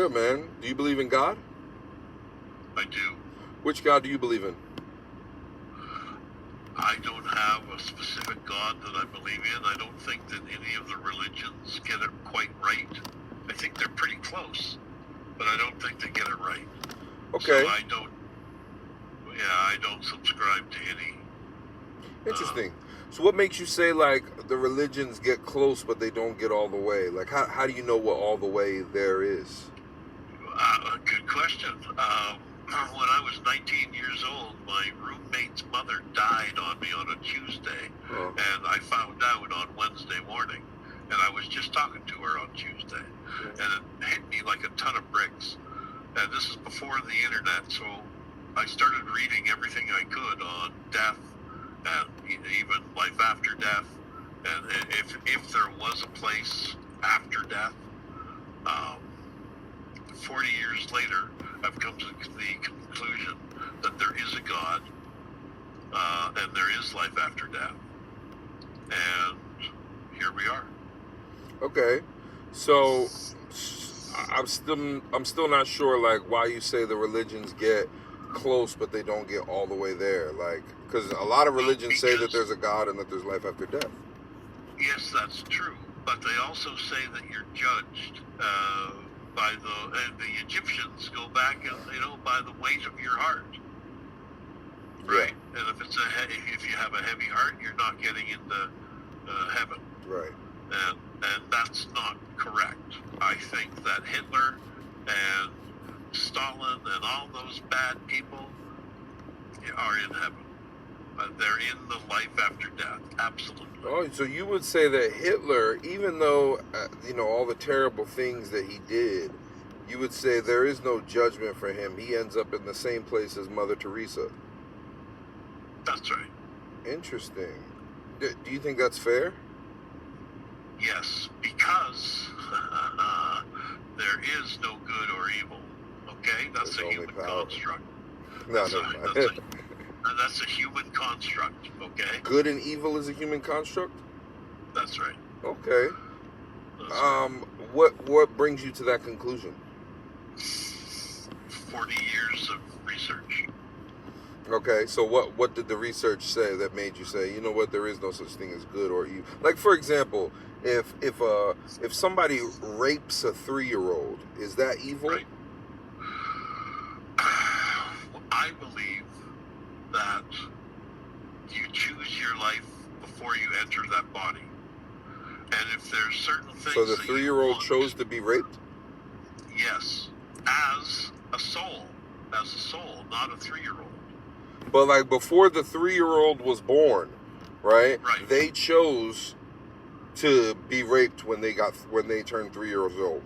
good, man. Do you believe in God? I do. Which God do you believe in? I don't have a specific God that I believe in. I don't think that any of the religions get it quite right. I think they're pretty close, but I don't think they get it right. Okay. So I don't subscribe to any. Interesting. So what makes you say, like, the religions get close, but they don't get all the way? Like, how do you know what all the way there is? Good question. When I was 19 years old, my roommate's mother died on me on a Tuesday, and I found out on Wednesday morning, and I was just talking to her on Tuesday, and it hit me like a ton of bricks. And this is before the internet, so I started reading everything I could on death and even life after death, and if there was a place after death. 40 years later, I've come to the conclusion that there is a God, and there is life after death, and here we are. Okay, so I'm still not sure, like, why you say the religions get close, but they don't get all the way there. Like, because a lot of religions say that there's a God and that there's life after death. Yes, that's true, but they also say that you're judged by the Egyptians go back and by the weight of your heart, right? Yeah. And if you have a heavy heart, you're not getting into heaven, right? And that's not correct. I think that Hitler and Stalin and all those bad people are in heaven. They're in the life after death, absolutely. Oh, so you would say that Hitler, even though, all the terrible things that he did, you would say there is no judgment for him. He ends up in the same place as Mother Teresa. That's right. Interesting. Do you think that's fair? Yes, because there is no good or evil. Okay? That's a human construct. That's a human construct, okay? Good and evil is a human construct? That's right. Okay. What brings you to that conclusion? 40 years of research. Okay, so what did the research say that made you say, you know what, there is no such thing as good or evil? Like, for example, if somebody rapes a 3-year-old, is that evil? Right. I believe that you choose your life before you enter that body. And if there's certain things... So the 3-year-old chose to be raped? Yes. As a soul, not a 3-year-old. But, like, before the 3-year-old was born, right? Right. They chose to be raped when they turned 3 years old.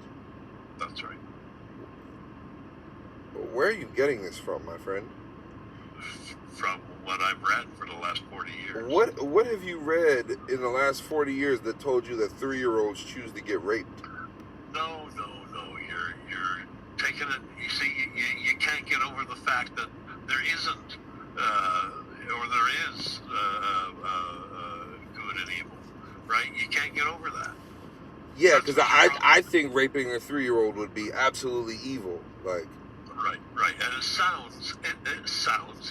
That's right. Where are you getting this from, my friend? From what I've read for the last 40 years. What have you read in the last 40 years that told you that 3-year-olds choose to get raped? No. You're taking it. You see, you can't get over the fact that there isn't, or there is good and evil, right? You can't get over that. Yeah, because I think raping a 3-year-old would be absolutely evil. Like. Right, and it sounds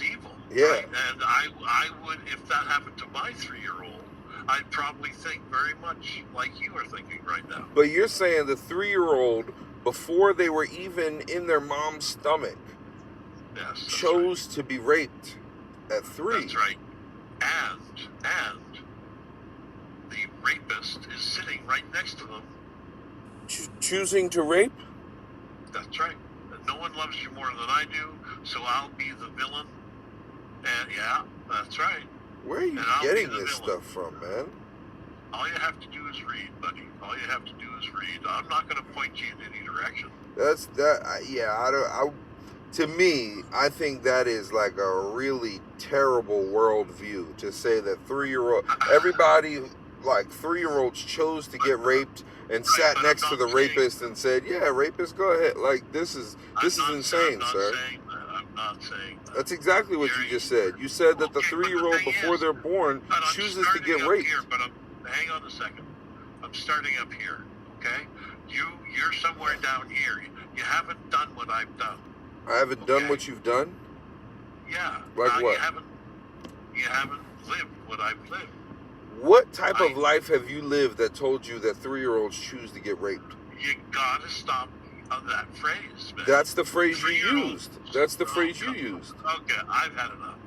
evil. Yeah. Right? And I would, if that happened to my 3-year-old, I'd probably think very much like you are thinking right now. But you're saying the 3-year-old, before they were even in their mom's stomach, chose to be raped at 3. That's right. And the rapist is sitting right next to them. Choosing to rape? That's right. No one loves you more than I do, so I'll be the villain. And yeah, that's right. Where are you getting this stuff from, man? All you have to do is read, buddy. All you have to do is read. I'm not going to point you in any direction. To me, I think that is like a really terrible worldview to say that everybody, like 3-year-olds chose to get raped and sat next to the rapist and said, yeah, rapist, go ahead. Like, this is insane, sir. I'm not saying that. That's exactly what you just said. You said that the 3-year-old, before they're born, chooses to get raped. Hang on a second. I'm starting up here, okay? You're somewhere down here. You haven't done what I've done. I haven't done what you've done? Yeah. Like what? You haven't lived what I've lived. What type of life have you lived that told you that 3-year-olds choose to get raped? You gotta stop that phrase, man. That's the phrase you used. That's the phrase you used. Okay, I've had enough.